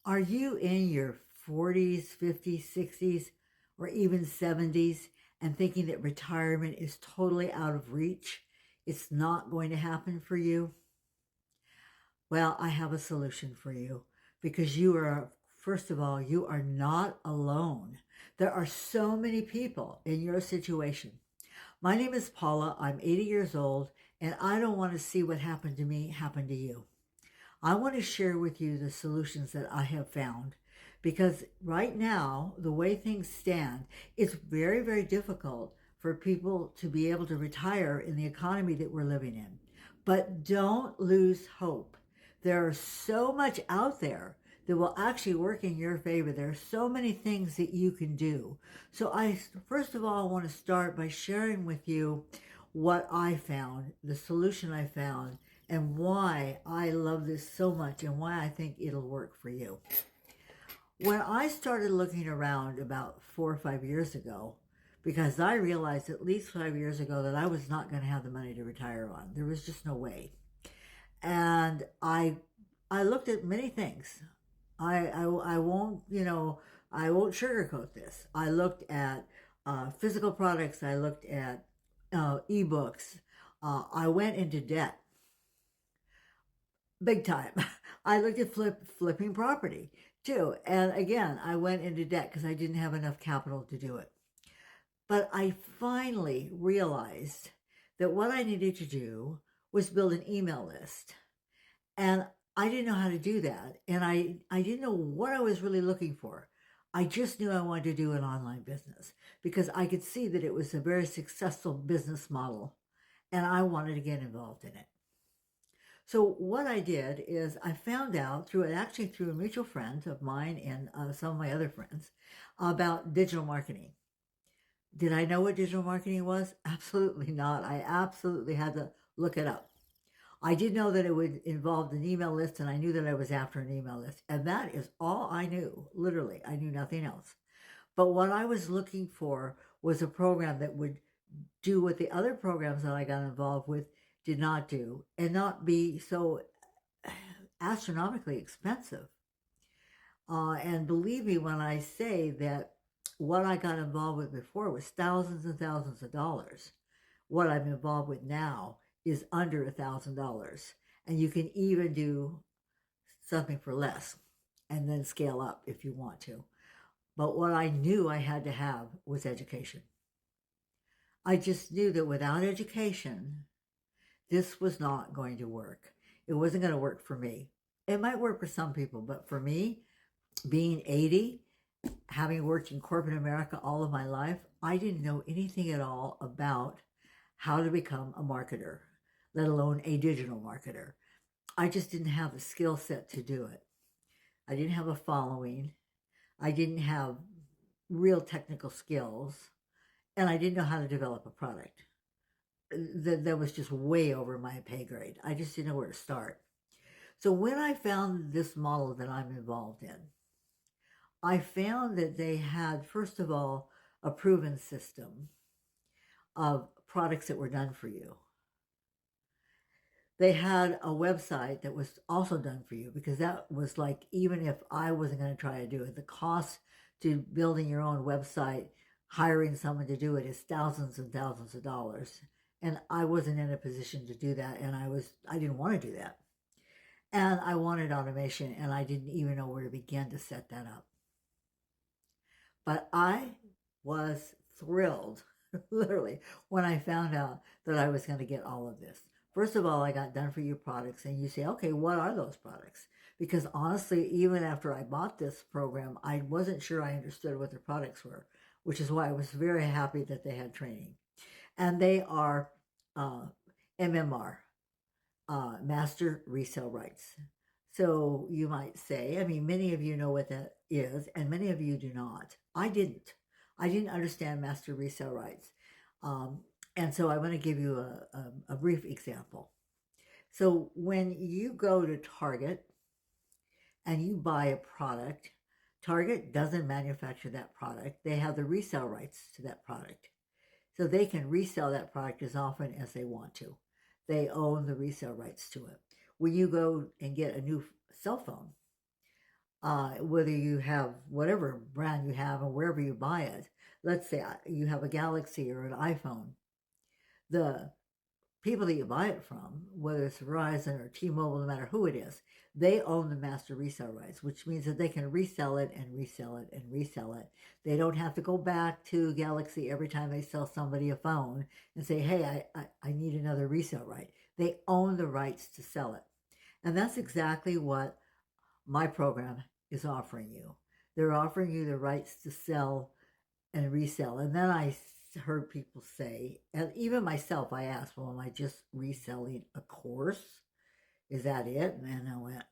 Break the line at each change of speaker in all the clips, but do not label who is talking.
Are you in your 40s, 50s, 60s, or even 70s and thinking that retirement is totally out of reach? It's not going to happen for you? Well, I have a solution for you because first of all, you are not alone. There are so many people in your situation. My name is Paula. I'm 80 years old, and I don't want to see what happened to me happen to you. I want to share with you the solutions that I have found because right now, the way things stand, it's very, very difficult for people to be able to retire in the economy that we're living in. But don't lose hope. There are so much out there that will actually work in your favor. There are so many things that you can do. So I first of all want to start by sharing with you what I found, the solution I found, and why I love this so much and why I think it'll work for you. When I started looking around about 4 or 5 years ago, because I realized at least 5 years ago that I was not going to have the money to retire on. There was just no way. And I looked at many things. I won't, I won't sugarcoat this. I looked at physical products. I looked at ebooks. I went into debt big time. I looked at flipping property too. And again, I went into debt because I didn't have enough capital to do it. But I finally realized that what I needed to do was build an email list. And I didn't know how to do that. And I didn't know what I was really looking for. I just knew I wanted to do an online business because I could see that it was a very successful business model and I wanted to get involved in it. So what I did is I found out through a mutual friend of mine and some of my other friends about digital marketing. Did I know what digital marketing was? Absolutely not. I absolutely had to look it up. I did know that it would involve an email list, and I knew that I was after an email list. And that is all I knew. Literally, I knew nothing else. But what I was looking for was a program that would do what the other programs that I got involved with did not do and not be so astronomically expensive. And believe me when I say that what I got involved with before was thousands and thousands of dollars. What I'm involved with now is under $1,000. And you can even do something for less and then scale up if you want to. But what I knew I had to have was education. I just knew that without education, this was not going to work. It wasn't going to work for me. It might work for some people, but for me, being 80, having worked in corporate America all of my life, I didn't know anything at all about how to become a marketer, let alone a digital marketer. I just didn't have the skill set to do it. I didn't have a following. I didn't have real technical skills, and I didn't know how to develop a product. That was just way over my pay grade. I just didn't know where to start. So when I found this model that I'm involved in, I found that they had, first of all, a proven system of products that were done for you. They had a website that was also done for you because that was like, even if I wasn't going to try to do it, the cost to building your own website, hiring someone to do it is thousands and thousands of dollars. And I wasn't in a position to do that. And I didn't want to do that. And I wanted automation and I didn't even know where to begin to set that up. But I was thrilled, literally, when I found out that I was going to get all of this. First of all, I got done for you products, and you say, okay, what are those products? Because honestly, even after I bought this program, I wasn't sure I understood what the products were, which is why I was very happy that they had training. And they are MMR, Master Resale Rights. So you might say, I mean, many of you know what that is, and many of you do not. I didn't. I didn't understand master resale rights. And so I want to give you a brief example. So when you go to Target and you buy a product, Target doesn't manufacture that product. They have the resale rights to that product. So they can resell that product as often as they want to. They own the resale rights to it. When you go and get a new cell phone, whether you have whatever brand you have or wherever you buy it. Let's say you have a Galaxy or an iPhone. The people that you buy it from, whether it's Verizon or T-Mobile, no matter who it is, they own the master resale rights, which means that they can resell it and resell it and resell it. They don't have to go back to Galaxy every time they sell somebody a phone and say, hey, I need another resale right. They own the rights to sell it. And that's exactly what my program is offering you. They're offering you the rights to sell and resell. And then I heard people say, and even myself, I asked, well, am I just reselling a course? Is that it? And then I went,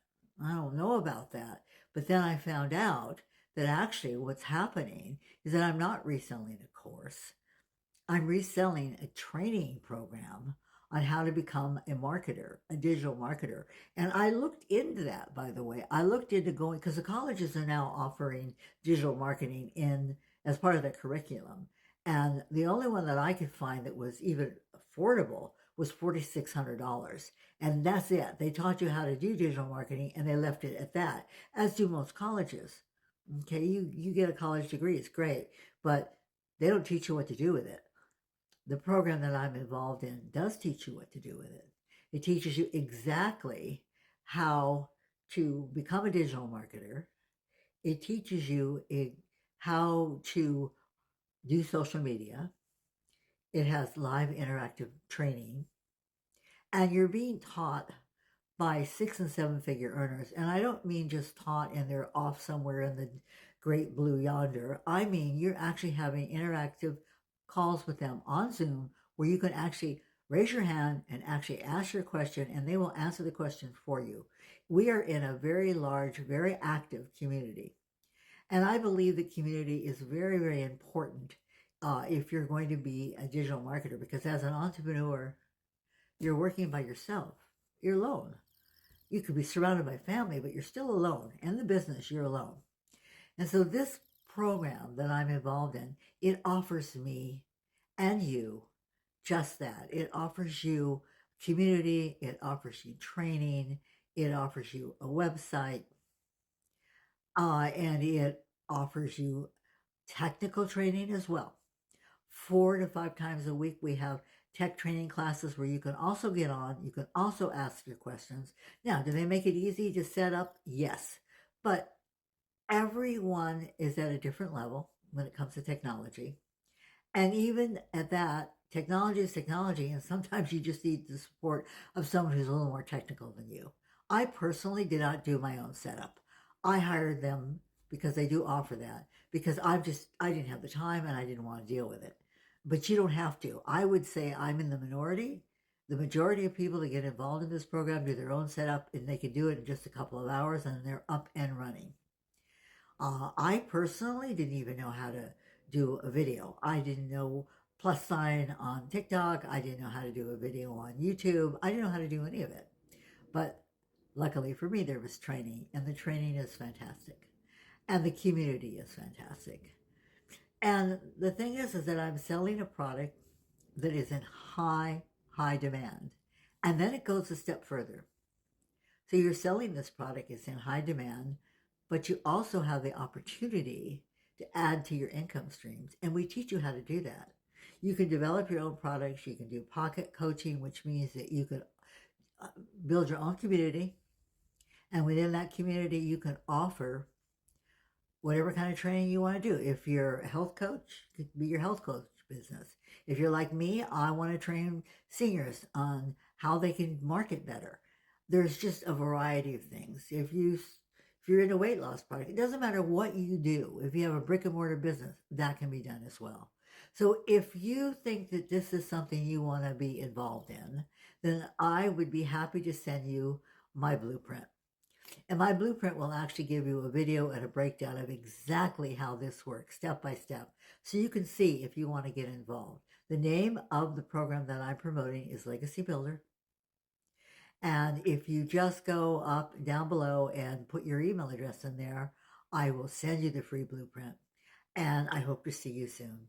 I don't know about that. But then I found out that actually what's happening is that I'm not reselling a course. I'm reselling a training program on how to become a marketer, a digital marketer. And I looked into that, by the way. I looked into going, because the colleges are now offering digital marketing in as part of their curriculum. And the only one that I could find that was even affordable was $4,600. And that's it. They taught you how to do digital marketing and they left it at that, as do most colleges. Okay, you get a college degree, it's great, but they don't teach you what to do with it. The program that I'm involved in does teach you what to do with it. It teaches you exactly how to become a digital marketer. It teaches you how to do social media. It has live interactive training. And you're being taught by 6 and 7 figure earners. And I don't mean just taught and they're off somewhere in the great blue yonder. I mean, you're actually having interactive calls with them on Zoom where you can actually raise your hand and actually ask your question and they will answer the question for you. We are in a very large, very active community. And I believe that community is very, very important if you're going to be a digital marketer, because as an entrepreneur, you're working by yourself. You're alone. You could be surrounded by family, but you're still alone. In the business, you're alone. And so this program that I'm involved in, it offers me and you just that. It offers you community, it offers you training, it offers you a website, and it offers you technical training as well. 4 to 5 times a week, we have tech training classes where you can also get on. You can also ask your questions. Now, do they make it easy to set up? Yes. But everyone is at a different level when it comes to technology. And even at that, technology is technology. And sometimes you just need the support of someone who's a little more technical than you. I personally did not do my own setup. I hired them because they do offer that, because I didn't have the time and I didn't want to deal with it. But you don't have to. I would say I'm in the minority. The majority of people that get involved in this program do their own setup and they can do it in just a couple of hours and they're up and running. I personally didn't even know how to do a video. I didn't know plus sign on TikTok. I didn't know how to do a video on YouTube. I didn't know how to do any of it. But luckily for me, there was training, and the training is fantastic. And the community is fantastic. And the thing is that I'm selling a product that is in high, high demand. And then it goes a step further. So you're selling this product, it's in high demand, but you also have the opportunity to add to your income streams. And we teach you how to do that. You can develop your own products. You can do pocket coaching, which means that you can build your own community. And within that community, you can offer whatever kind of training you want to do. If you're a health coach, it could be your health coach business. If you're like me, I want to train seniors on how they can market better. There's just a variety of things. If you're in a weight loss product, it doesn't matter what you do. If you have a brick and mortar business, that can be done as well. So if you think that this is something you want to be involved in, then I would be happy to send you my blueprint. And my blueprint will actually give you a video and a breakdown of exactly how this works, step by step, so you can see if you want to get involved. The name of the program that I'm promoting is Legacy Builder. And if you just go up down below and put your email address in there, I will send you the free blueprint. And I hope to see you soon.